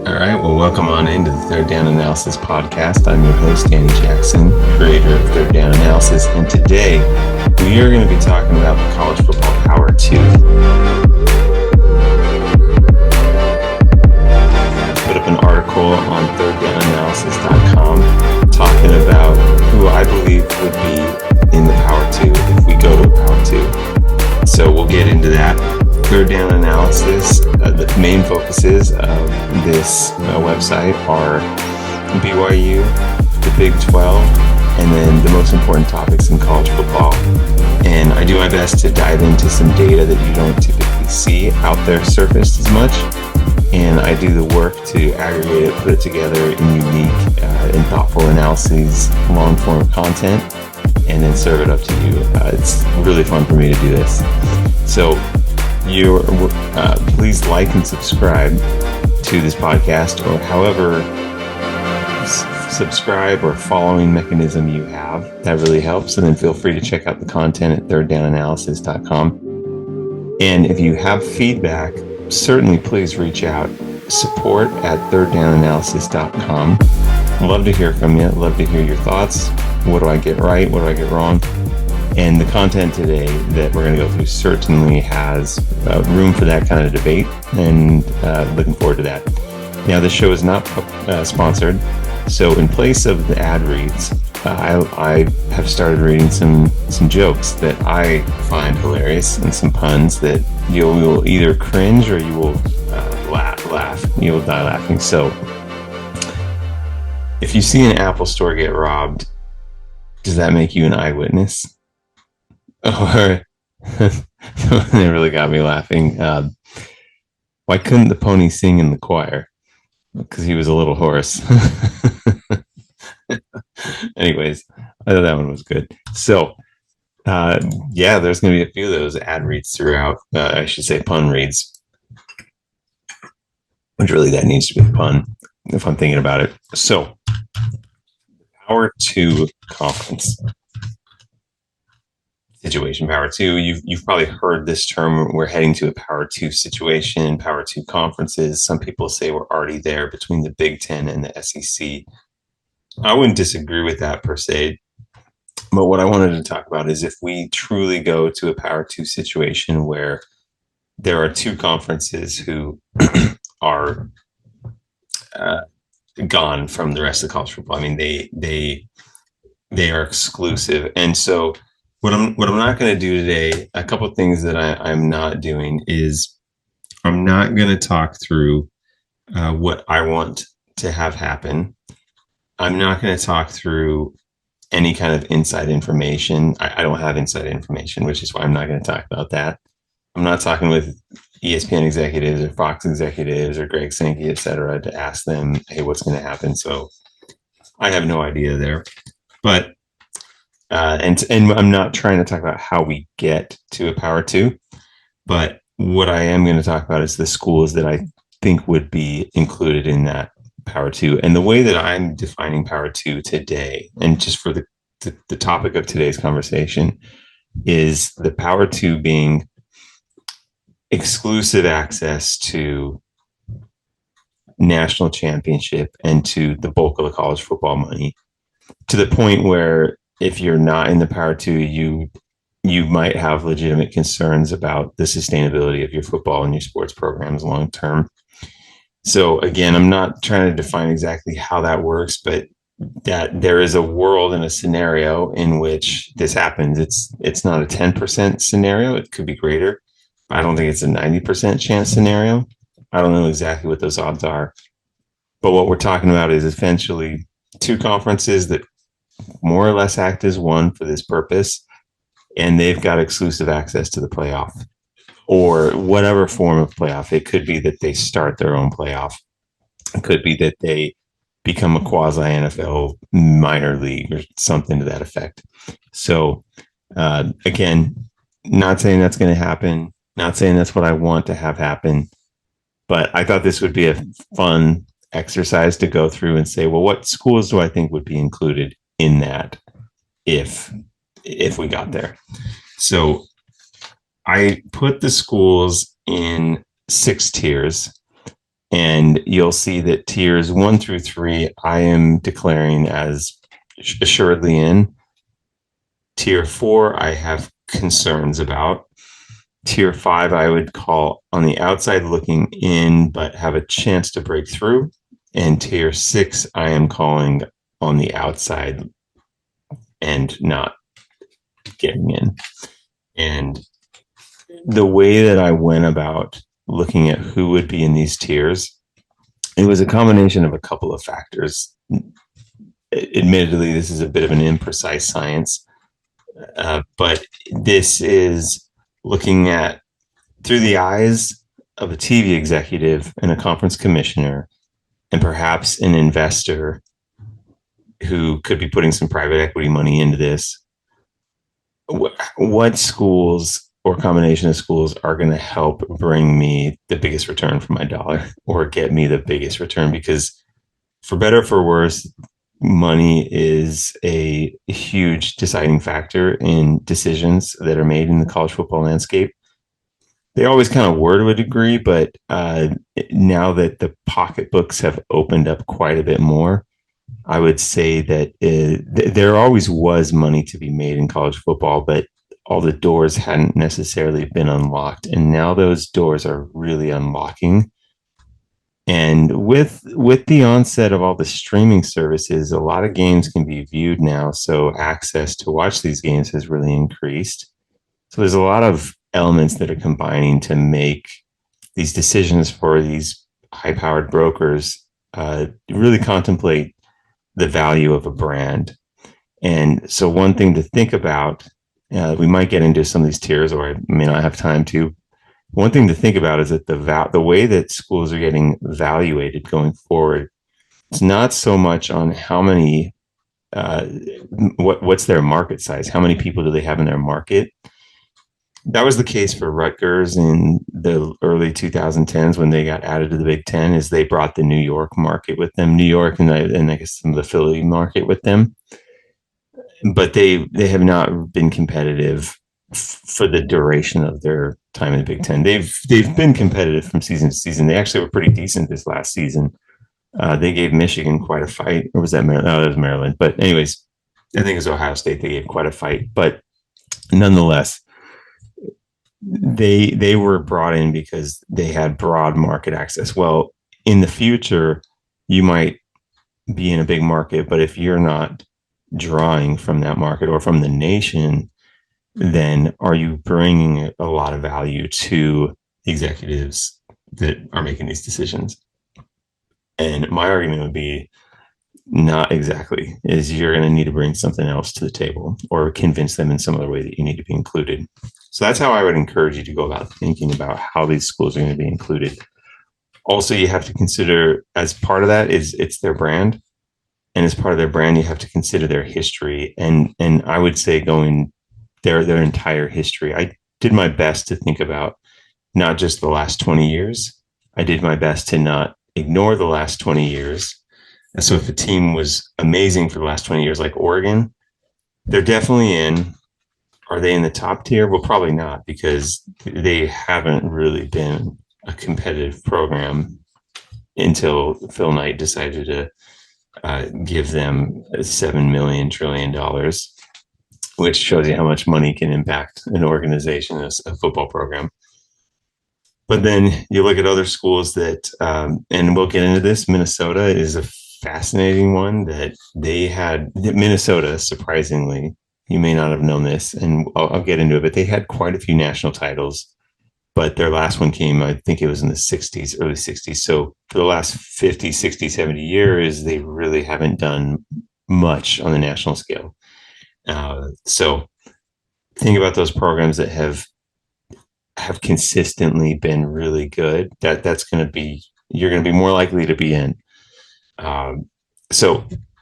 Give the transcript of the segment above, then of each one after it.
All right, well, welcome on into the Third Down Analysis podcast. I'm your host, Danny Jackson, creator of Third Down Analysis, and today we are going to be talking about the college football Power 2. Put up an article on thirddownanalysis.com talking about who I believe would be in the Power 2 if we go to a Power 2. So we'll get into that. Third Down Analysis, the main focuses of this website are BYU, the Big 12, and then the most important topics in college football. And I do my best to dive into some data that you don't typically see out there surfaced as much. And I do the work to aggregate it, put it together in unique and thoughtful analyses, long-form content, and then serve it up to you. It's really fun for me to do this. So please like and subscribe to this podcast, or however subscribe or following mechanism you have. That really helps. And then feel free to check out the content at thirddownanalysis.com. And if you have feedback, certainly please reach out. Support at thirddownanalysis.com. I'd love to hear from you. I'd love to hear your thoughts. What do I get right? What do I get wrong? And the content today that we're going to go through certainly has room for that kind of debate, and looking forward to that. Now, this show is not sponsored, so in place of the ad reads, I have started reading some jokes that I find hilarious, and some puns that you will either cringe or you will laugh. You will die laughing. So if you see an Apple store get robbed, does that make you an eyewitness? Or they really got me laughing. Why couldn't the pony sing in the choir? Because he was a little hoarse. Anyways, I thought that one was good. So, there's going to be a few of those ad reads throughout. I should say pun reads. Which really that needs to be a pun if I'm thinking about it. So, Power 2 conference. Situation Power 2. You've probably heard this term. We're heading to a Power 2 situation, Power 2 conferences. Some people say we're already there between the Big Ten and the SEC. I wouldn't disagree with that per se. But what I wanted to talk about is if we truly go to a Power 2 situation where there are two conferences who are gone from the rest of college football. I mean, they are exclusive. And so What I'm not going to do today, a couple of things that I'm not doing is I'm not going to talk through what I want to have happen. I'm not going to talk through any kind of inside information. I don't have inside information, which is why I'm not going to talk about that. I'm not talking with ESPN executives or Fox executives or Greg Sankey, et cetera, to ask them, hey, what's going to happen? So I have no idea there. But and I'm not trying to talk about how we get to a Power 2, but what I am going to talk about is the schools that I think would be included in that Power 2. And the way that I'm defining Power 2 today, and just for the topic of today's conversation, is the Power 2 being exclusive access to national championship and to the bulk of the college football money, to the point where if you're not in the Power 2, you might have legitimate concerns about the sustainability of your football and your sports programs long term. So again, I'm not trying to define exactly how that works, but that there is a world and a scenario in which this happens. It's not a 10% scenario. It could be greater. I don't think it's a 90% chance scenario. I don't know exactly what those odds are. But what we're talking about is essentially two conferences that more or less act as one for this purpose, and they've got exclusive access to the playoff or whatever form of playoff. It could be that they start their own playoff. It could be that they become a quasi NFL minor league or something to that effect. So again, not saying that's going to happen, not saying that's what I want to have happen, but I thought this would be a fun exercise to go through and say, well, what schools do I think would be included in that if we got there? So I put the schools in 6 tiers. And you'll see that tiers 1 through 3, I am declaring as assuredly in. Tier 4, I have concerns about. Tier 5, I would call on the outside looking in, but have a chance to break through. And tier 6, I am calling on the outside and not getting in. And the way that I went about looking at who would be in these tiers, it was a combination of a couple of factors. Admittedly, this is a bit of an imprecise science, but this is looking at through the eyes of a TV executive and a conference commissioner, and perhaps an investor who could be putting some private equity money into this. What schools or combination of schools are going to help bring me the biggest return for my dollar or get me the biggest return? Because for better or for worse, money is a huge deciding factor in decisions that are made in the college football landscape. They always kind of were to a degree, but now that the pocketbooks have opened up quite a bit more, I would say that there always was money to be made in college football, but all the doors hadn't necessarily been unlocked. And now those doors are really unlocking. And with the onset of all the streaming services, a lot of games can be viewed now. So access to watch these games has really increased. So there's a lot of elements that are combining to make these decisions for these high-powered brokers really contemplate the value of a brand. And so one thing to think about, we might get into some of these tiers, or I may not have time to. One thing to think about is that the way that schools are getting evaluated going forward, it's not so much on how many, what's their market size, how many people do they have in their market. That was the case for Rutgers in the early 2010s when they got added to the Big Ten, is they brought the New York market with them, New York and I guess some of the Philly market with them. But they have not been competitive for the duration of their time in the Big Ten. They've been competitive from season to season. They actually were pretty decent this last season. They gave Michigan quite a fight. Or was that Maryland? No, it was Maryland. But anyways, I think it was Ohio State. They gave quite a fight. But nonetheless, they were brought in because they had broad market access. Well, in the future, you might be in a big market, but if you're not drawing from that market or from the nation, then are you bringing a lot of value to executives that are making these decisions? And my argument would be not exactly, is you're going to need to bring something else to the table or convince them in some other way that you need to be included. So that's how I would encourage you to go about thinking about how these schools are going to be included. Also, you have to consider, as part of that, is it's their brand. And as part of their brand, you have to consider their history. And I would say going their entire history. I did my best to think about not just the last 20 years. I did my best to not ignore the last 20 years. And so if a team was amazing for the last 20 years, like Oregon, they're definitely in. Are they in the top tier? Well, probably not, because they haven't really been a competitive program until Phil Knight decided to give them $7 trillion, which shows you how much money can impact an organization, a football program. But then you look at other schools that, and we'll get into this, Minnesota is a fascinating one that Minnesota, surprisingly, you may not have known this, and I'll get into it, but they had quite a few national titles, but their last one came, I think it was in the 60s, early 60s. So for the last 50, 60, 70 years, they really haven't done much on the national scale. So think about those programs that have consistently been really good. That's going to be, you're going to be more likely to be in. So,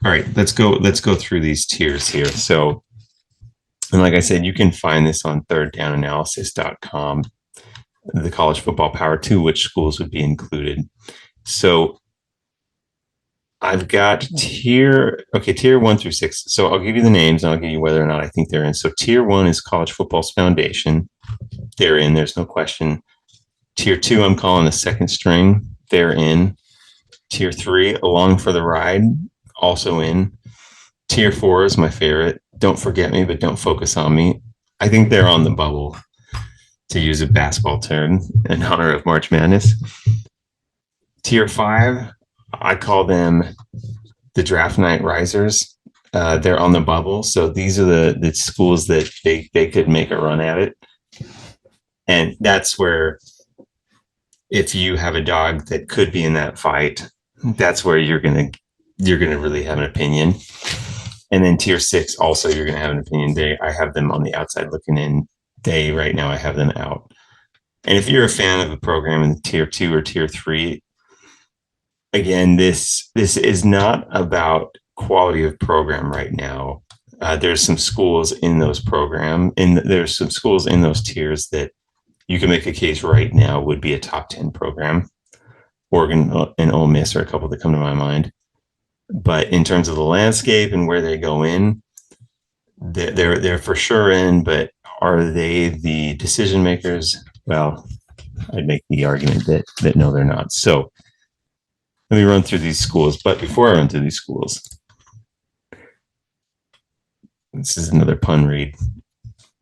all right, let's go through these tiers here. So, and like I said, you can find this on thirddownanalysis.com, the college football power to which schools would be included. So I've got tier 1 through 6. So I'll give you the names and I'll give you whether or not I think they're in. So tier 1 is College Football's Foundation. They're in, there's no question. Tier 2, I'm calling a second string. they're in. Tier 3, Along for the Ride, also in. Tier 4 is my favorite. Don't Forget Me, but Don't Focus on Me. I think they're on the bubble, to use a basketball term, in honor of March Madness. Tier 5, I call them the draft night risers. They're on the bubble. So these are the schools that they could make a run at it. And that's where, if you have a dog that could be in that fight, that's where you're gonna really have an opinion. And then tier 6, also you're gonna have an opinion. I have them on the outside looking in. Right now I have them out. And if you're a fan of a program in tier 2 or tier 3, again, this is not about quality of program right now. There's some schools in those programs, and there's some schools in those tiers that you can make a case right now would be a top 10 program. Oregon and Ole Miss are a couple that come to my mind. But in terms of the landscape and where they go in, they're for sure in, but are they the decision makers? Well, I'd make the argument that no, they're not. So let me run through these schools. But before I run through these schools, this is another pun read.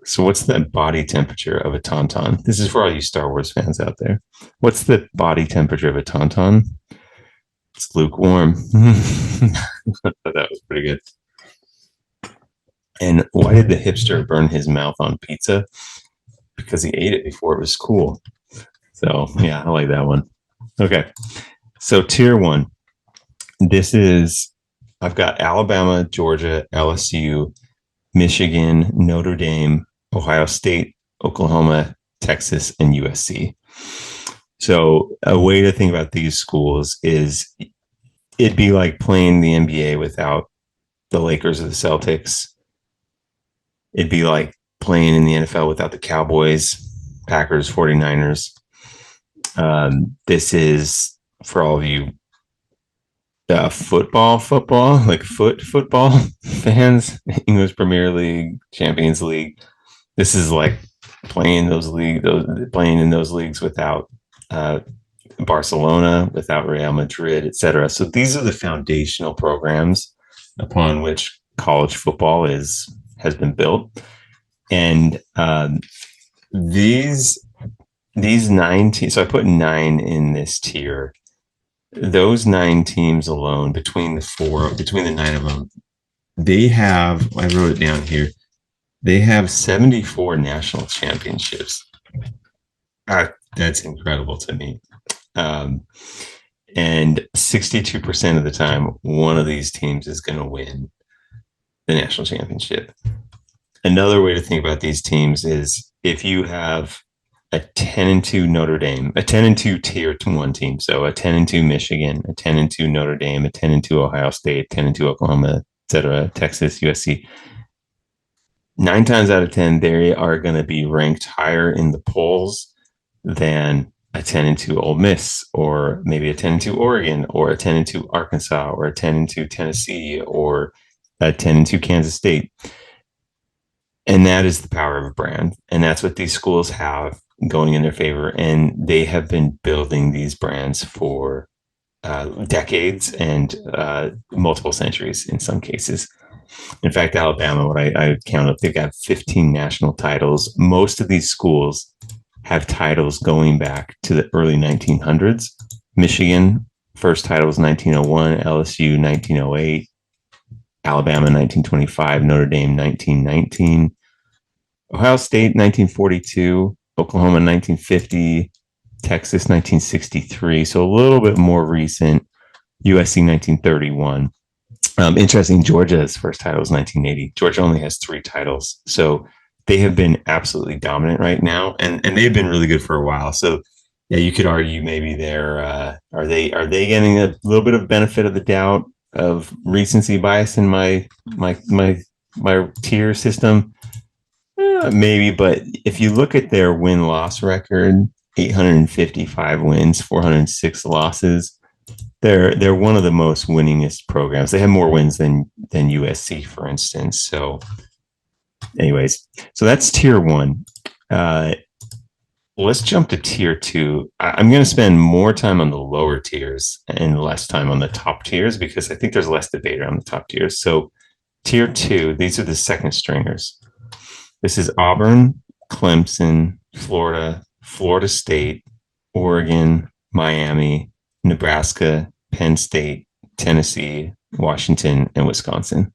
So what's the body temperature of a tauntaun? This is for all you Star Wars fans out there. What's the body temperature of a tauntaun? It's lukewarm. That was pretty good. And why did the hipster burn his mouth on pizza? Because he ate it before it was cool. So yeah, I like that one. Okay. So tier 1. I've got Alabama, Georgia, LSU, Michigan, Notre Dame, Ohio State, Oklahoma, Texas, and USC. So a way to think about these schools is it'd be like playing the NBA without the Lakers or the Celtics. It'd be like playing in the NFL without the Cowboys, Packers, 49ers. This is for all of you football, like football fans, English Premier League, Champions League. This is like playing in those leagues without Barcelona, without Real Madrid, etc. So these are the foundational programs upon which college football has been built, and these 9 teams. So I put 9 in this tier. Those 9 teams alone, between the 9 of them, they have, I wrote it down here, they have 74 national championships. That's incredible to me. And 62% of the time, one of these teams is going to win the national championship. Another way to think about these teams is if you have a 10-2 Notre Dame, a 10-2 tier 1 team. So a 10-2 Michigan, a 10-2 Notre Dame, a 10-2 Ohio State, 10-2 Oklahoma, etc., Texas, USC. 9 times out of 10, they are going to be ranked higher in the polls than a 10-2 Ole Miss, or maybe a 10-2 Oregon, or a 10-2 Arkansas, or a 10-2 Tennessee, or a 10-2 Kansas State. And that is the power of a brand. And that's what these schools have going in their favor. And they have been building these brands for decades and multiple centuries in some cases. In fact, Alabama, what I count up, they've got 15 national titles. Most of these schools have titles going back to the early 1900s. Michigan, first title was 1901, LSU 1908, Alabama 1925, Notre Dame 1919, Ohio State 1942, Oklahoma 1950, Texas 1963. So a little bit more recent. USC 1931. Interesting, Georgia's first title was 1980. Georgia only has 3 titles. So they have been absolutely dominant right now, and they've been really good for a while. So yeah, you could argue maybe they're are they getting a little bit of benefit of the doubt of recency bias in my tier system? Maybe, but if you look at their win-loss record, 855 wins, 406 losses. They're one of the most winningest programs. They have more wins than USC, for instance. So anyways, so that's tier 1. Let's jump to tier two. I'm going to spend more time on the lower tiers and less time on the top tiers because I think there's less debate around the top tiers. So, tier two, these are the second stringers. This is Auburn, Clemson, Florida, Florida State, Oregon, Miami, Nebraska, Penn State, Tennessee, Washington, and Wisconsin.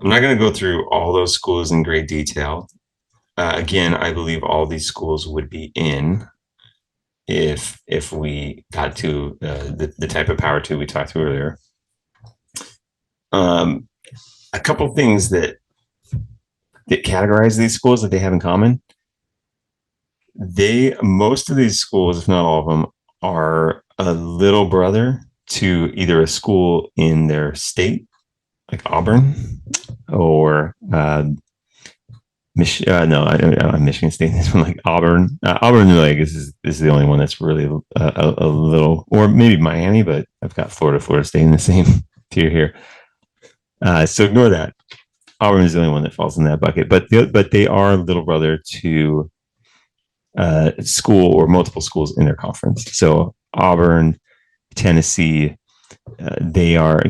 I'm not going to go through all those schools in great detail. Again, I believe all these schools would be in if we got to the type of power two we talked to earlier. Um, a couple things that categorize these schools that they have in common. Most of these schools, if not all of them, are a little brother to either a school in their state, like Auburn, or Michigan State. This one, like Auburn. Auburn, like is the only one that's really a little, or maybe Miami, but I've got Florida State in the same tier here. So ignore that. Auburn is the only one that falls in that bucket, but they are little brother to school or multiple schools in their conference. So Auburn, Tennessee, they are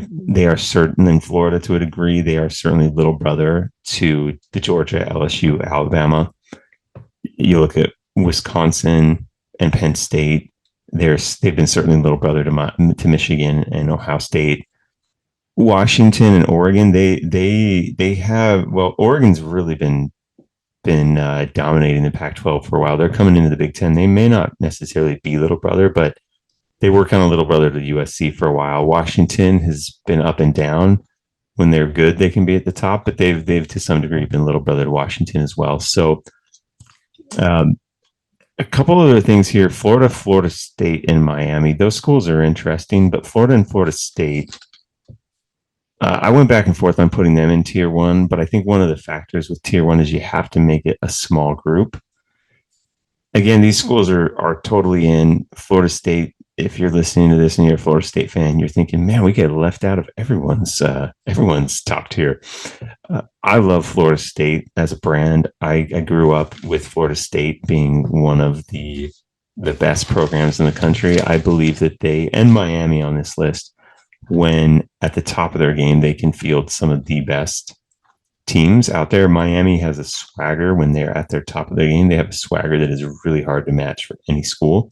certain in Florida to a degree. They are certainly little brother to the Georgia, LSU, Alabama. You look at Wisconsin and Penn State. They've been certainly little brother to Michigan and Ohio State. Washington and Oregon, they have, well, Oregon's really been dominating the Pac-12 for a while. They're coming into the Big Ten. They may not necessarily be little brother, but they were kind of little brother to USC for a while. Washington has been up and down. When they're good, they can be at the top, but they've to some degree been little brother to Washington as well. So a couple of other things here: Florida State, and Miami. Those schools are interesting, but Florida and Florida State. I went back and forth on putting them in tier one, but I think one of the factors with tier one is you have to make it a small group. Again, these schools are totally in. Florida State, if you're listening to this and you're a Florida State fan, you're thinking, man, we get left out of everyone's top tier. I love Florida State as a brand. I grew up with Florida State being one of the best programs in the country. I believe that they, and Miami on this list, when at the top of their game, they can field some of the best teams out there. Miami has a swagger when they're at their top of their game. They have a swagger that is really hard to match for any school.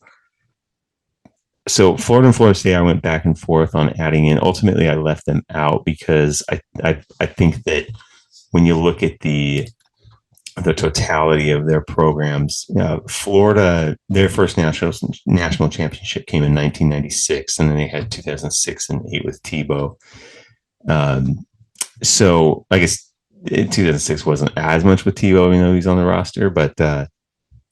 So Florida and Florida State, I went back and forth on adding in. Ultimately, I left them out because I think that when you look at the totality of their programs, Florida, their first national championship came in 1996, and then they had 2006 and 8 with Tebow. So I guess 2006 wasn't as much with Tebow, even though he's on the roster, but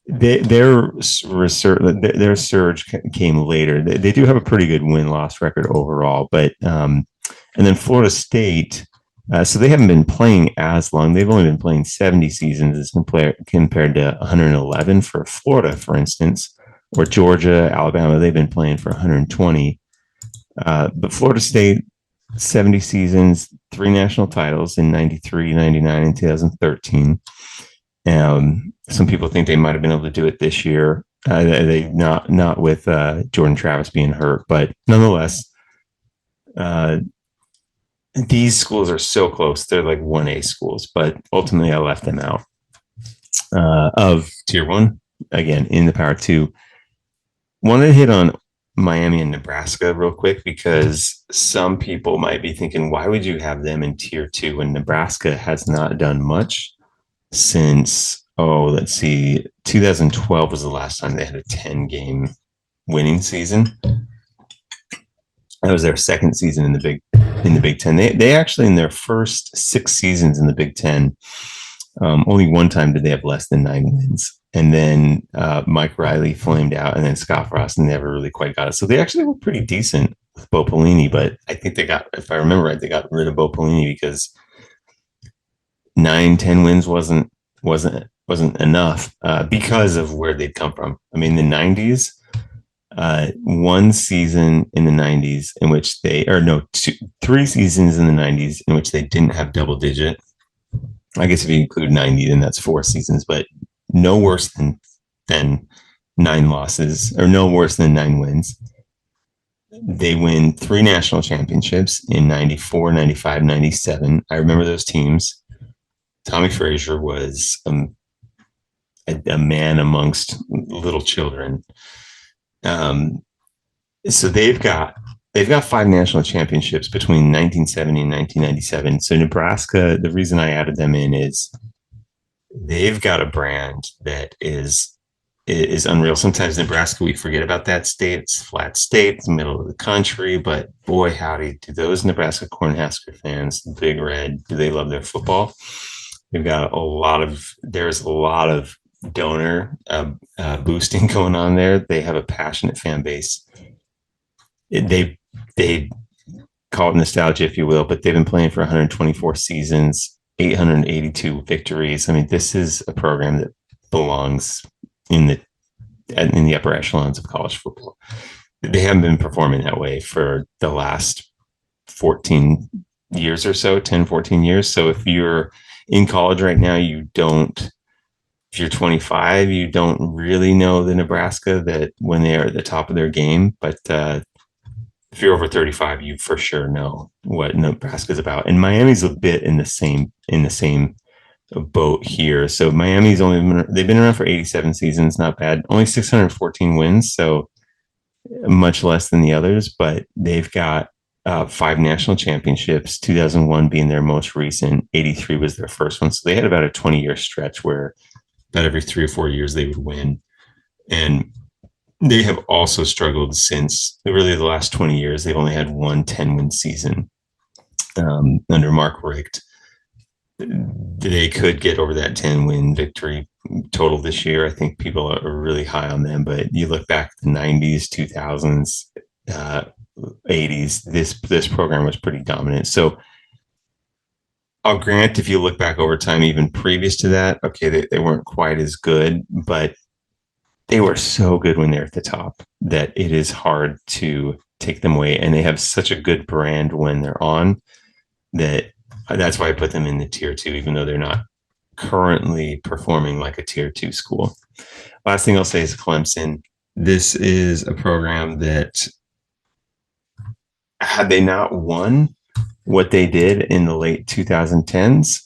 their surge came later. They do have a pretty good win-loss record overall, but and then Florida State, so they haven't been playing as long. They've only been playing 70 seasons as compared to 111 for Florida, for instance, or Georgia, Alabama. They've been playing for 120. But Florida State, 70 seasons, 3 national titles in 93, 99, and 2013. Some people think they might have been able to do it this year. They not with Jordan Travis being hurt, but nonetheless, these schools are so close. They're like 1A schools, but ultimately I left them out of tier one. Again, in the power two. Wanted to hit on Miami and Nebraska real quick because some people might be thinking, why would you have them in tier two when Nebraska has not done much since, let's see, 2012 was the last time they had a 10-game winning season. That was their second season in the Big Ten. They actually, in their first 6 seasons in the Big Ten, only one time did they have less than 9 wins. And then Mike Riley flamed out, and then Scott Frost never really quite got it. So they actually were pretty decent with Bo Pelini, but I think if I remember right, they got rid of Bo Pelini because 9-10 wins wasn't enough because of where they'd come from. I mean, the 90s, one season in the 90s in which 3 seasons in the 90s in which they didn't have double digit. I guess if you include 90, then that's 4 seasons, but no worse than 9 losses, or no worse than 9 wins. They win 3 national championships in 94, 95, 97. I remember those teams. Tommy Frazier was a man amongst little children. So they've got 5 national championships between 1970 and 1997. So Nebraska, the reason I added them in is they've got a brand that is unreal. Sometimes Nebraska, we forget about that state. It's a flat state, it's the middle of the country, but boy, howdy, do those Nebraska Cornhusker fans, the Big Red, do they love their football? They've got there's a lot of donor boosting going on there. They have a passionate fan base. They call it nostalgia, if you will, but they've been playing for 124 seasons, 882 victories. I mean, this is a program that belongs in the upper echelons of college football. They haven't been performing that way for the last 14 years or so, 10, 14 years. So if you're in college right now, if you're 25, you don't really know the Nebraska that when they are at the top of their game. But if you're over 35, you for sure know what Nebraska is about. And Miami's a bit in the same boat here. So Miami's they've been around for 87 seasons, not bad. Only 614 wins, so much less than the others, but they've got 5 national championships, 2001 being their most recent, 83 was their first one. So they had about a 20-year stretch where about every 3 or 4 years they would win. And they have also struggled since really the last 20 years. They've only had one 10-win season under Mark Richt. They could get over that 10-win victory total this year. I think people are really high on them, but you look back to the 90s, 2000s, 80s, this program was pretty dominant. So I'll grant, if you look back over time, even previous to that, okay, they weren't quite as good, but they were so good when they're at the top that it is hard to take them away. And they have such a good brand when they're on that's why I put them in the tier 2, even though they're not currently performing like a tier 2 school. Last thing I'll say is Clemson. This is a program that, had they not won what they did in the late 2010s,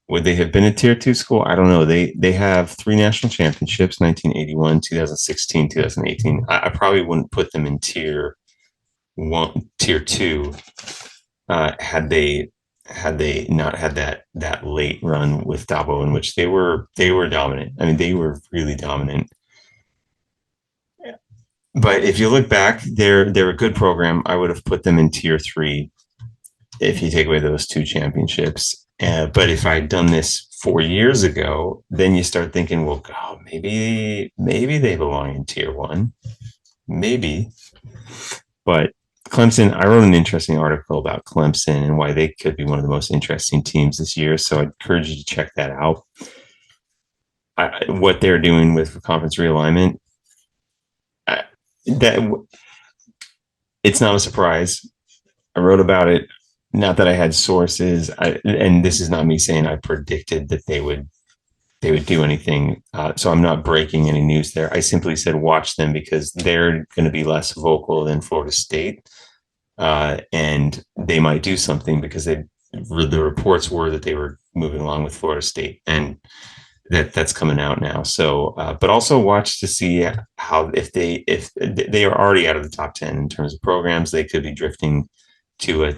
would they have been a tier 2 school? I don't know. They have 3 national championships, 1981, 2016, 2018. I probably wouldn't put them in tier 2 had they not had that late run with Dabo, in which they were dominant. I mean, they were really dominant. But if you look back, they're a good program. I would have put them in tier 3 if you take away those 2 championships. But if I'd done this 4 years ago, then you start thinking, well, God, maybe they belong in tier 1, maybe. But Clemson, I wrote an interesting article about Clemson and why they could be one of the most interesting teams this year. So I'd encourage you to check that out. What they're doing with conference realignment, it's not a surprise. I wrote about it. Not that I had sources, and this is not me saying I predicted that they would do anything. So I'm not breaking any news there. I simply said watch them because they're going to be less vocal than Florida State, and they might do something because the reports were that they were moving along with Florida State, and that's coming out now. So, but also watch to see how if they are already out of the top 10 in terms of programs, they could be drifting to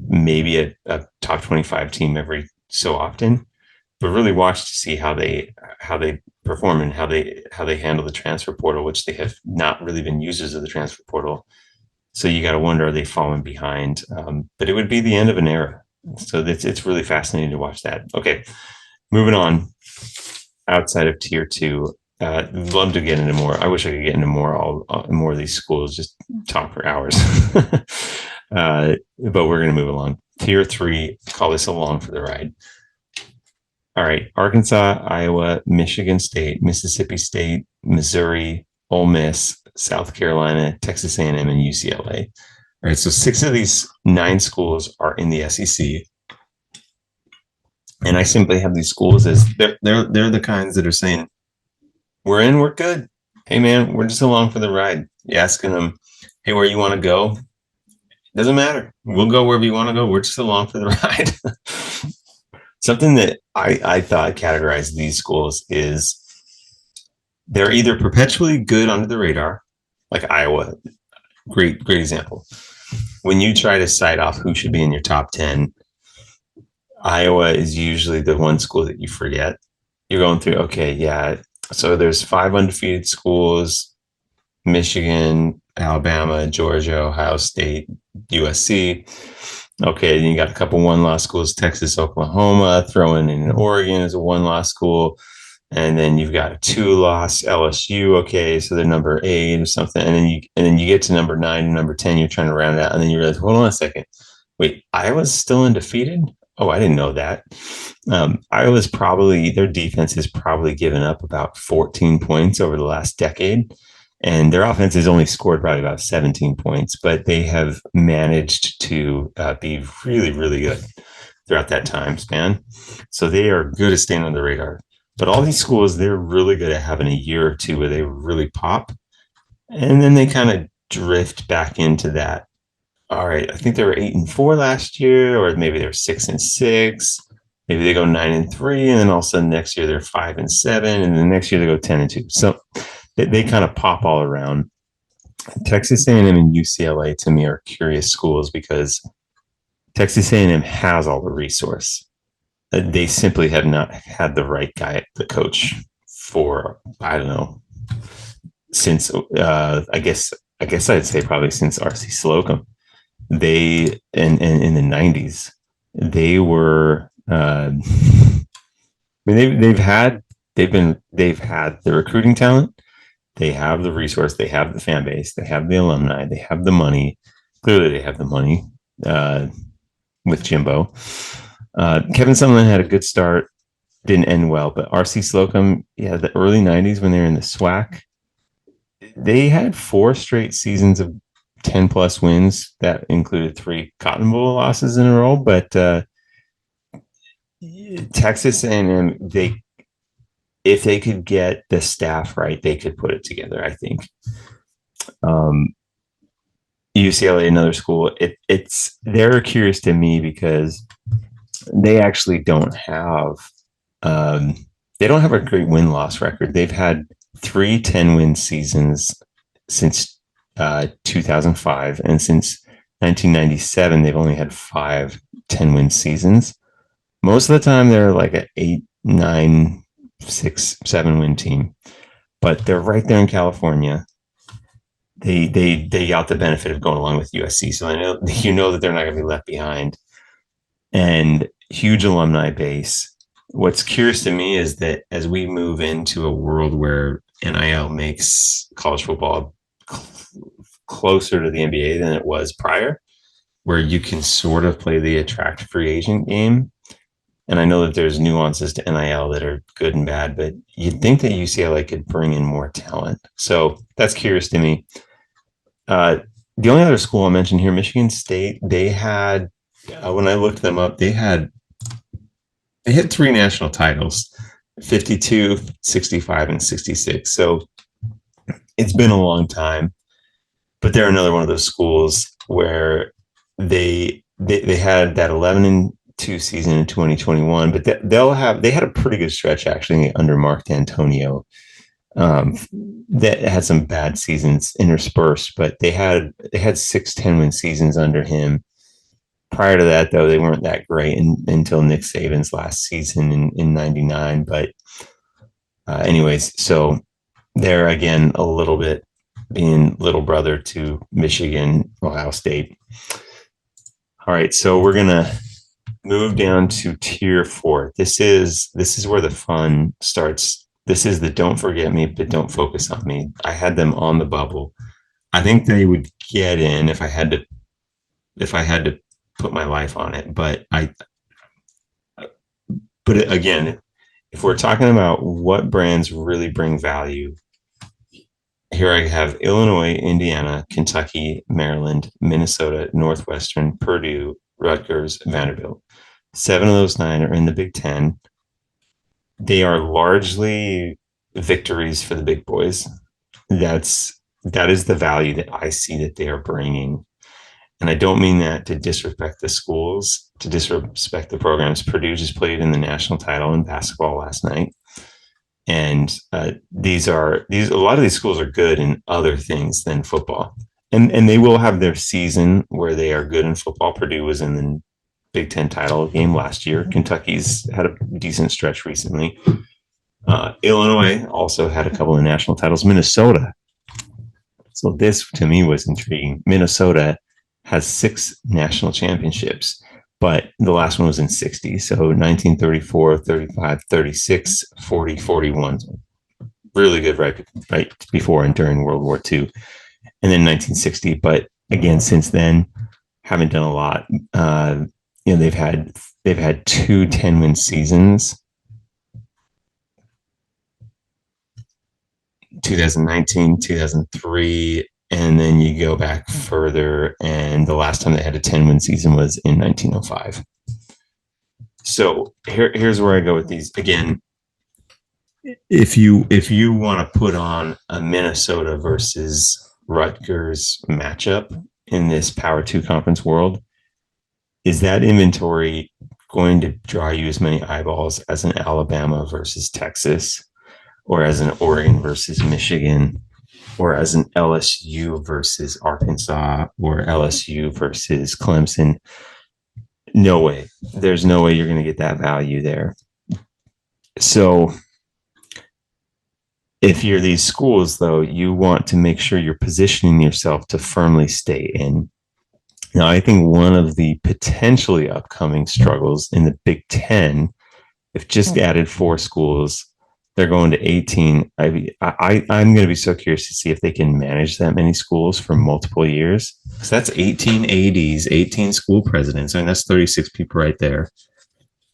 maybe a top 25 team every so often. But really watch to see how they perform and how they handle the transfer portal, which they have not really been users of the transfer portal. So you got to wonder, are they falling behind? But it would be the end of an era. So it's really fascinating to watch that. Okay, moving on. Outside of tier 2, love to get into more. I wish I could get into more of these schools, just talk for hours. But we're going to move along. Tier 3, call this along for the ride. All right, Arkansas, Iowa, Michigan State, Mississippi State, Missouri, Ole Miss, South Carolina, Texas A&M, and UCLA. All right, so 6 of these 9 schools are in the SEC. And I simply have these schools as they're the kinds that are saying, we're in, we're good. Hey man, we're just along for the ride. You're asking them, hey, where you want to go? Doesn't matter. We'll go wherever you want to go. We're just along for the ride. Something that I thought categorized these schools is they're either perpetually good under the radar, like Iowa, great example. When you try to cite off who should be in your top 10, Iowa is usually the one school that you forget. You're going through, okay, yeah. So there's 5 undefeated schools: Michigan, Alabama, Georgia, Ohio State, USC. Okay, then you got a couple one-loss schools: Texas, Oklahoma. Throw in Oregon as a one-loss school. And then you've got a 2-loss LSU. Okay, so they're number 8 or something. And then you get to number 9 and number 10. You're trying to round it out, and then you realize, hold on a second, wait, Iowa's still undefeated? Oh, I didn't know that. Iowa's probably, their defense has probably given up about 14 points over the last decade, and their offense has only scored probably about 17 points, but they have managed to be really, really good throughout that time span. So they are good at staying on the radar. But all these schools, they're really good at having a year or two where they really pop, and then they kind of drift back into that. All right, I think they were 8-4 last year, or maybe they're 6-6. Maybe they go 9-3, and then all of a sudden next year they're 5-7, and then next year they go 10-2. So they kind of pop all around. Texas A&M and UCLA to me are curious schools because Texas A&M has all the resource. They simply have not had the right guy, the coach, for, I don't know, since I guess I'd say probably since R.C. Slocum. They in the 90s, they were I mean, they've had the recruiting talent, they have the resource, they have the fan base, they have the alumni, they have the money. Clearly they have the money uh, with Jimbo. Kevin Sumlin had a good start, didn't end well, but RC Slocum, yeah, the early 90s when they were in the SWAC, they had 4 straight seasons of 10 plus wins that included 3 Cotton Bowl losses in a row. But Texas A&M, if they could get the staff right, they could put it together, I think. UCLA, another school, they're curious to me because they actually don't have a great win-loss record. They've had 3 10-win seasons since 2005, and since 1997 they've only had 5 10-win seasons. Most of the time they're like an 8, 9, 6, 7-win team, but they're right there in California. They got the benefit of going along with USC, so I know that they're not going to be left behind, and huge alumni base. What's curious to me is that as we move into a world where NIL makes college football closer to the NBA than it was prior, where you can sort of play the attract free agent game. And I know that there's nuances to NIL that are good and bad, but you'd think that UCLA could bring in more talent. So that's curious to me. The only other school I'll mention here, Michigan State, they had, when I looked them up, they had 3 national titles, 52, 65, and 66. So it's been a long time, but they're another one of those schools where they had that 11-2 season in 2021, but they had a pretty good stretch actually under Mark D'Antonio that had some bad seasons interspersed, but they had 6 10-win seasons under him. Prior to that, though, they weren't that great until Nick Saban's last season in 99. But anyways, so they're, again, a little bit being little brother to Michigan, Ohio State. All right, so we're going to move down to tier 4. This is where the fun starts. This is the don't forget me, but don't focus on me. I had them on the bubble. I think they would get in if I had to put my life on it. But again, if we're talking about what brands really bring value, here I have Illinois, Indiana, Kentucky, Maryland, Minnesota, Northwestern, Purdue, Rutgers, Vanderbilt. 7 of those 9 are in the Big Ten. They are largely victories for the big boys. That is the value that I see that they are bringing. And I don't mean that to disrespect the schools, to disrespect the programs. Purdue just played in the national title in basketball last night. And these a lot of these schools are good in other things than football. And they will have their season where they are good in football. Purdue was in the Big Ten title game last year. Kentucky's had a decent stretch recently. Illinois also had a couple of national titles. Minnesota. So this to me was intriguing. Minnesota has 6 national championships, but the last one was in 60. So 1934, 35, 36, 40, 41. Really good right before and during World War II. And then 1960. But again, since then, haven't done a lot. They've had 2 10-win seasons. 2019, 2003, and then you go back further, and the last time they had a 10-win season was in 1905. So here's where I go with these. Again, if you want to put on a Minnesota versus Rutgers matchup in this Power 2 conference world, is that inventory going to draw you as many eyeballs as an Alabama versus Texas, or as an Oregon versus Michigan, or as an LSU versus Arkansas, or LSU versus Clemson? No way. There's no way you're going to get that value there. So if you're these schools, though, you want to make sure you're positioning yourself to firmly stay in. Now, I think one of the potentially upcoming struggles in the Big Ten, if just added 4 schools, they're going to 18. I'm going to be so curious to see if they can manage that many schools for multiple years. Because that's 18 ADs, 18 school presidents. I mean, that's 36 people right there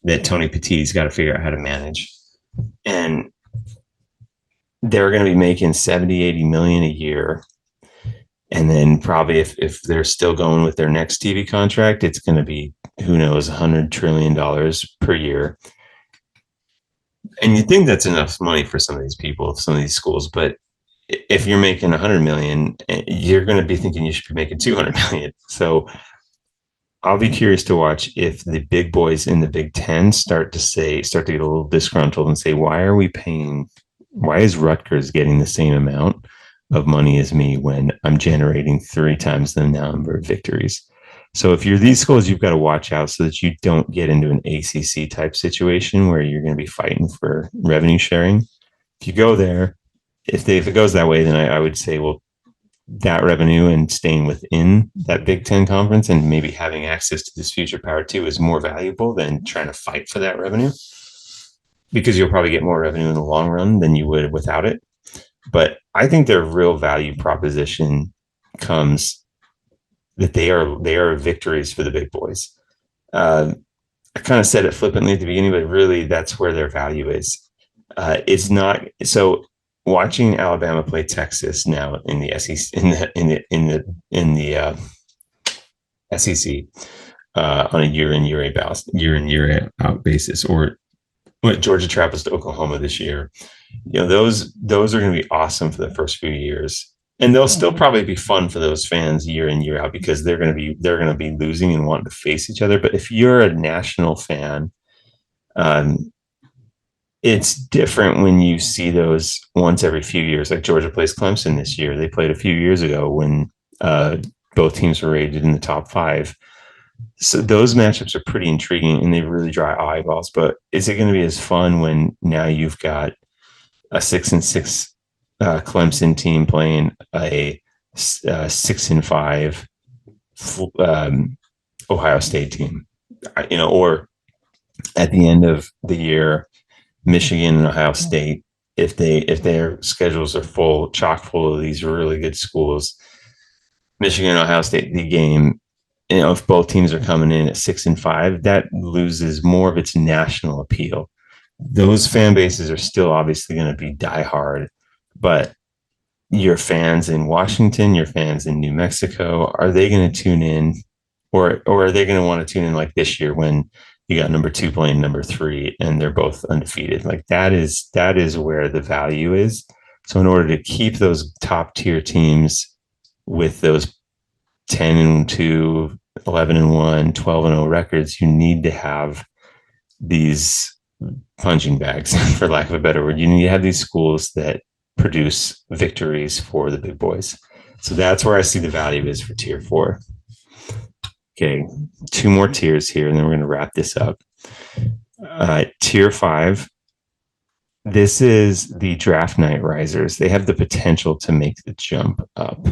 that Tony Petit's got to figure out how to manage. And they're going to be making 70, 80 million a year. And then probably if they're still going with their next TV contract, it's going to be, who knows, $100 trillion per year. And you think that's enough money for some of these people, some of these schools, but if you're making 100 million, you're going to be thinking you should be making 200 million. So I'll be curious to watch if the big boys in the Big Ten start to get a little disgruntled and say, why is Rutgers getting the same amount of money as me when I'm generating 3 times the number of victories? So if you're these schools, you've got to watch out so that you don't get into an ACC type situation where you're going to be fighting for revenue sharing. If you go there, if it goes that way, then I would say, well, that revenue and staying within that Big Ten conference and maybe having access to this future Power 2 is more valuable than trying to fight for that revenue, because you'll probably get more revenue in the long run than you would without it. But I think their real value proposition comes that they are victories for the big boys. I kind of said it flippantly at the beginning, but really that's where their value is. It's not so. Watching Alabama play Texas now in the SEC in the SEC on a year in year out basis, or what Georgia travels to Oklahoma this year, those are going to be awesome for the first few years. And they'll still probably be fun for those fans year in, year out, because they're going to be losing and wanting to face each other. But if you're a national fan, it's different when you see those once every few years. Like Georgia plays Clemson this year. They played a few years ago when both teams were rated in the top 5. So those matchups are pretty intriguing and they really draw eyeballs. But is it going to be as fun when now you've got a 6-6 Clemson team playing a 6-5 Ohio State team, or at the end of the year, Michigan and Ohio State, if their schedules are chock full of these really good schools, Michigan and Ohio State, the game, if both teams are coming in at 6-5, that loses more of its national appeal. Those fan bases are still obviously going to be diehard, but your fans in Washington, your fans in New Mexico, are they going to tune in? or are they going to want to tune in like this year when you got number 2 playing number 3 and they're both undefeated? Like that is where the value is. So in order to keep those top tier teams with those 10-2, 11-1, 12-0 records, you need to have these punching bags, for lack of a better word. You need to have these schools that produce victories for the big boys. So that's where I see the value is for tier 4. Okay, 2 more tiers here, and then we're going to wrap this up. Tier 5. This is the draft night risers. They have the potential to make the jump up.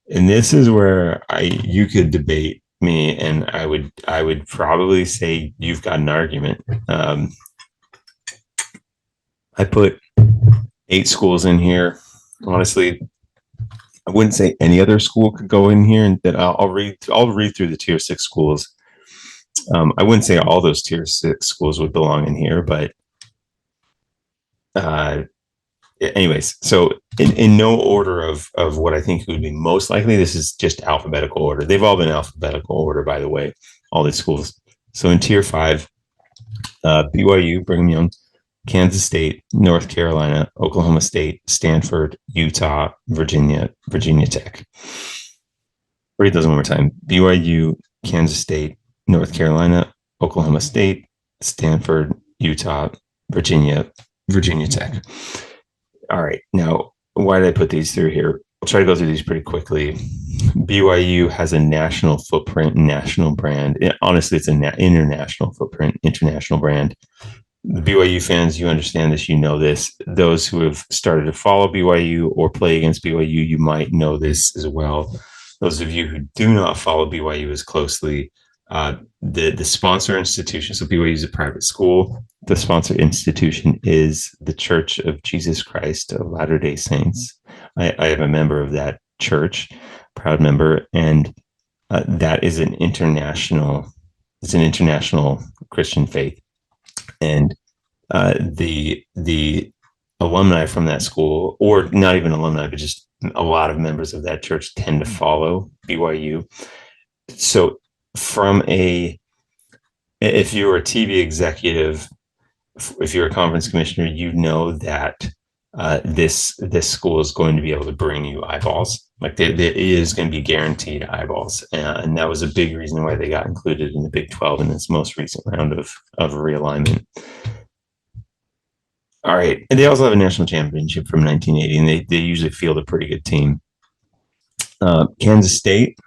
And this is where you could debate me, and I would probably say you've got an argument. I put 8 schools in here. Honestly, I wouldn't say any other school could go in here, and that I'll read through the tier 6 schools. I wouldn't say all those tier 6 schools would belong in here, but anyways, so in no order of what I think would be most likely, this is just alphabetical order. They've all been alphabetical order, by the way, all these schools. So in tier 5, BYU, Brigham Young, Kansas State, North Carolina, Oklahoma State, Stanford, Utah, Virginia Tech. Read those one more time. BYU, Kansas State, North Carolina, Oklahoma State, Stanford, Utah, Virginia Tech. All right. Now, why did I put these through here? I'll try to go through these pretty quickly. BYU has a national footprint, national brand. Honestly, it's an international footprint, international brand. The BYU fans, you understand this, you know this. Those who have started to follow BYU or play against BYU, you might know this as well. Those of you who do not follow BYU as closely, the sponsor institution, so BYU is a private school. The sponsor institution is the Church of Jesus Christ of Latter-day Saints. I am a member of that church, proud member, and that is an international Christian faith. And the alumni from that school, or not even alumni, but just a lot of members of that church tend to follow BYU. So if you're a TV executive, if you're a conference commissioner, you know that this school is going to be able to bring you eyeballs. Like it is going to be guaranteed eyeballs, and that was a big reason why they got included in the Big 12 in this most recent round of realignment. All right, and they also have a national championship from 1980, and they usually field a pretty good team. Kansas State,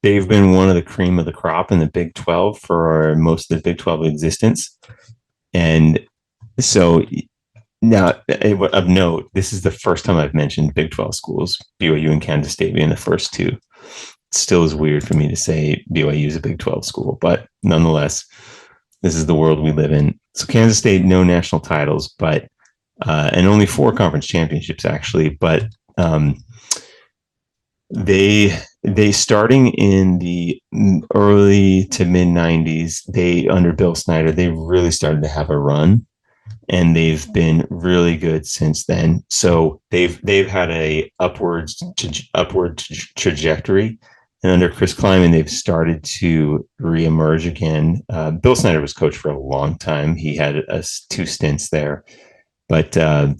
they've been one of the cream of the crop in the Big 12 for most of the Big 12 existence, and so. Now, of note, this is the first time I've mentioned Big 12 schools, BYU and Kansas State being the first 2. It still is weird for me to say BYU is a Big 12 school, but nonetheless, this is the world we live in. So Kansas State, no national titles, but and only 4 conference championships actually, but they starting in the early to mid 90s, they under Bill Snyder, they really started to have a run. And they've been really good since then. So they've had a upward trajectory, and under Chris Kleiman, they've started to reemerge again. Bill Snyder was coach for a long time. He had 2 stints there, but and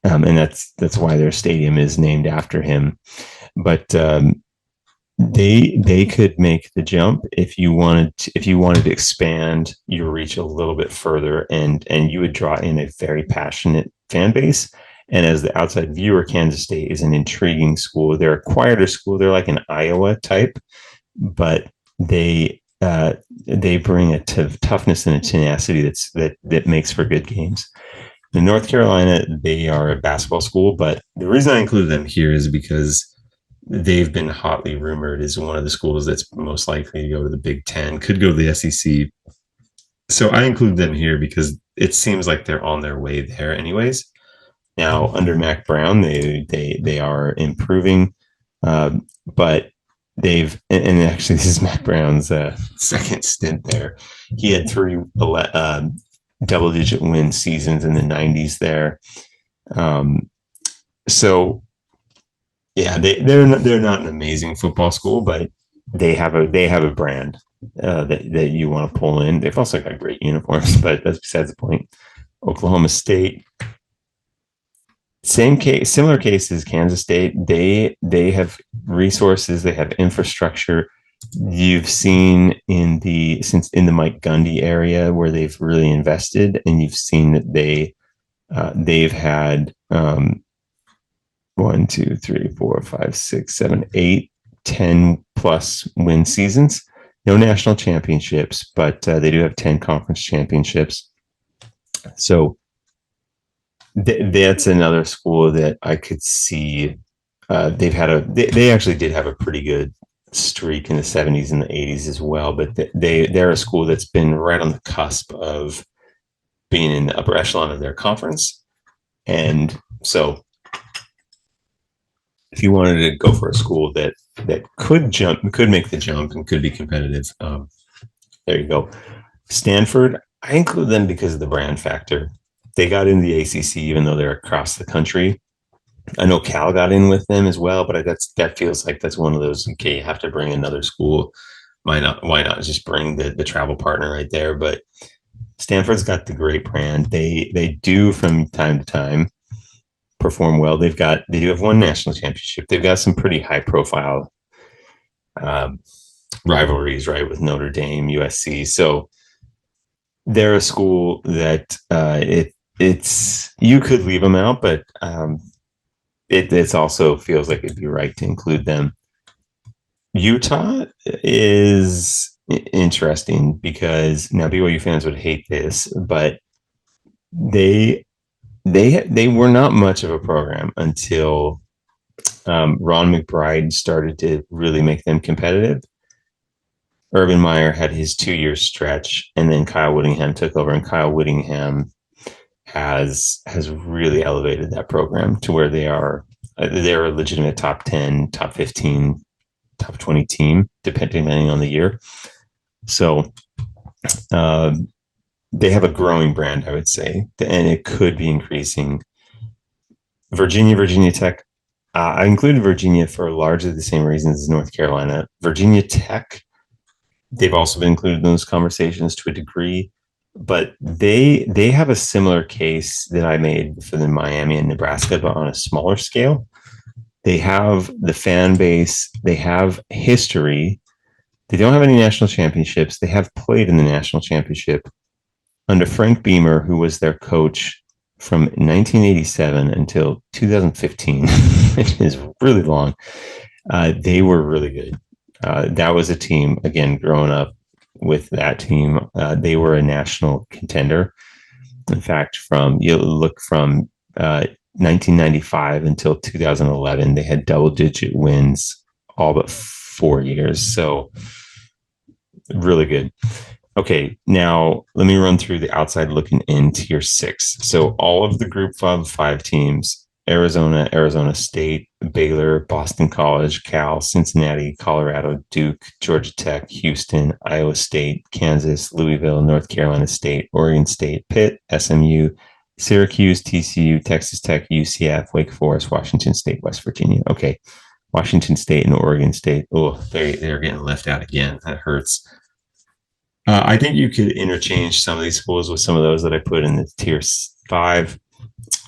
that's why their stadium is named after him. But they could make the jump if you wanted to expand your reach a little bit further, and you would draw in a very passionate fan base. And as the outside viewer, Kansas State is an intriguing school. They're a quieter school. They're like an Iowa type, but they bring a toughness and a tenacity that makes for good games. In North Carolina, they are a basketball school, but the reason I include them here is because they've been hotly rumored as one of the schools that's most likely to go to the Big 10, could go to the SEC. So I include them here because it seems like they're on their way there anyways. Now, under Mac Brown, they are improving, but and actually this is Mac Brown's second stint there. He had 3 double-digit win seasons in the 90s there. So yeah, they're not an amazing football school, but they have a brand that you want to pull in. They've also got great uniforms, but that's besides the point. Oklahoma State, same case, similar case as Kansas State. They have resources, they have infrastructure. You've seen in the Mike Gundy area where they've really invested, and you've seen that they've had 1, 2, 3, 4, 5, 6, 7, 8, 10 plus win seasons. No national championships, but they do have 10 conference championships. So that's another school that I could see. They actually did have a pretty good streak in the 70s and the 80s as well, but they're a school that's been right on the cusp of being in the upper echelon of their conference. And so if you wanted to go for a school that could make the jump and could be competitive, there you go. Stanford, I include them because of the brand factor. They got in the ACC even though they're across the country. I know Cal got in with them as well, but that feels like that's one of those, okay, you have to bring another school. Why not just bring the travel partner right there? But Stanford's got the great brand. They do from time to time perform well. They do have one national championship. They've got some pretty high profile rivalries, right, with Notre Dame, USC. So they're a school that it's you could leave them out, but it also feels like it'd be right to include them. Utah is interesting because now BYU fans would hate this, but they were not much of a program until Ron McBride started to really make them competitive. Urban Meyer had his 2-year stretch, and then Kyle Whittingham took over, and Kyle Whittingham has really elevated that program to where they're a legitimate top 10, top 15, top 20 team, depending on the year. So they have a growing brand, I would say, and it could be increasing. Virginia Tech. I included Virginia for largely the same reasons as North Carolina. Virginia Tech, they've also been included in those conversations to a degree, but they have a similar case that I made for the Miami and Nebraska, but on a smaller scale. They have the fan base, they have history. They don't have any national championships. They have played in the national championship under Frank Beamer, who was their coach from 1987 until 2015, which is really long. They were really good. That was a team, again, growing up with that team. They were a national contender. In fact, from 1995 until 2011, they had double-digit wins all but 4 years. So really good. Okay, now let me run through the outside looking in tier 6. So all of the group of 5 teams: Arizona, Arizona State, Baylor, Boston College, Cal, Cincinnati, Colorado, Duke, Georgia Tech, Houston, Iowa State, Kansas, Louisville, North Carolina State, Oregon State, Pitt, SMU, Syracuse, TCU, Texas Tech, UCF, Wake Forest, Washington State, West Virginia. Okay, Washington State and Oregon State. Oh, they're getting left out again. That hurts. I think you could interchange some of these schools with some of those that I put in the tier 5.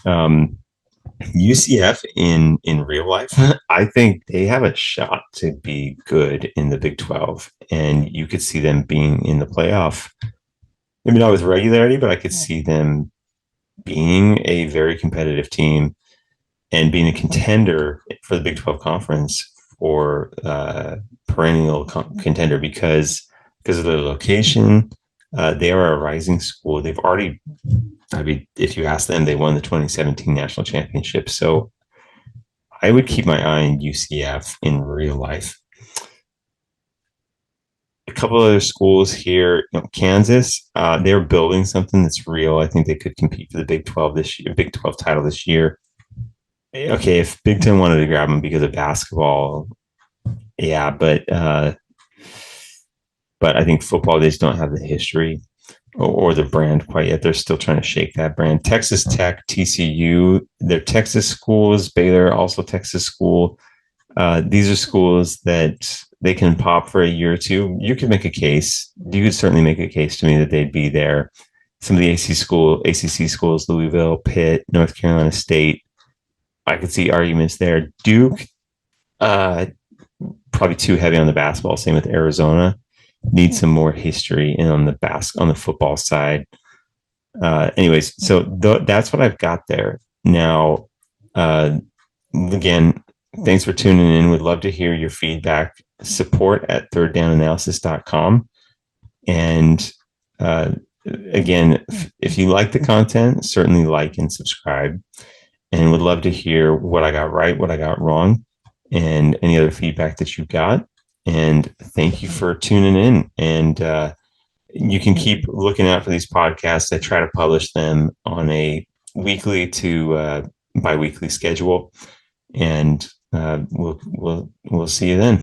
UCF in real life, I think they have a shot to be good in the Big 12, and you could see them being in the playoff. Maybe not with regularity, but I could see them being a very competitive team and being a contender for the Big 12 conference, or perennial contender because of the location. They are a rising school. They've already, if you ask them, they won the 2017 national championship. So I would keep my eye on UCF in real life. A couple other schools here, Kansas, they're building something that's real. I think they could compete for the Big 12 this year, Big 12 title this year. Okay, if Big Ten wanted to grab them because of basketball, yeah, but I think football, they just don't have the history or the brand quite yet. They're still trying to shake that brand. Texas Tech, TCU, they're Texas schools. Baylor, also Texas school. These are schools that they can pop for a year or two. You could make a case. You could certainly make a case to me that they'd be there. Some of the ACC schools, Louisville, Pitt, North Carolina State, I could see arguments there. Duke, uh, probably too heavy on the basketball. Same with Arizona. Need some more history in on the football side. Anyways, so that's what I've got there. Now, again, thanks for tuning in. Would love to hear your feedback. Support at thirddownanalysis.com. And again, if you like the content, certainly like and subscribe. And would love to hear what I got right, what I got wrong, and any other feedback that you got. And thank you for tuning in. And you can keep looking out for these podcasts. I try to publish them on a weekly to bi-weekly schedule. And we'll see you then.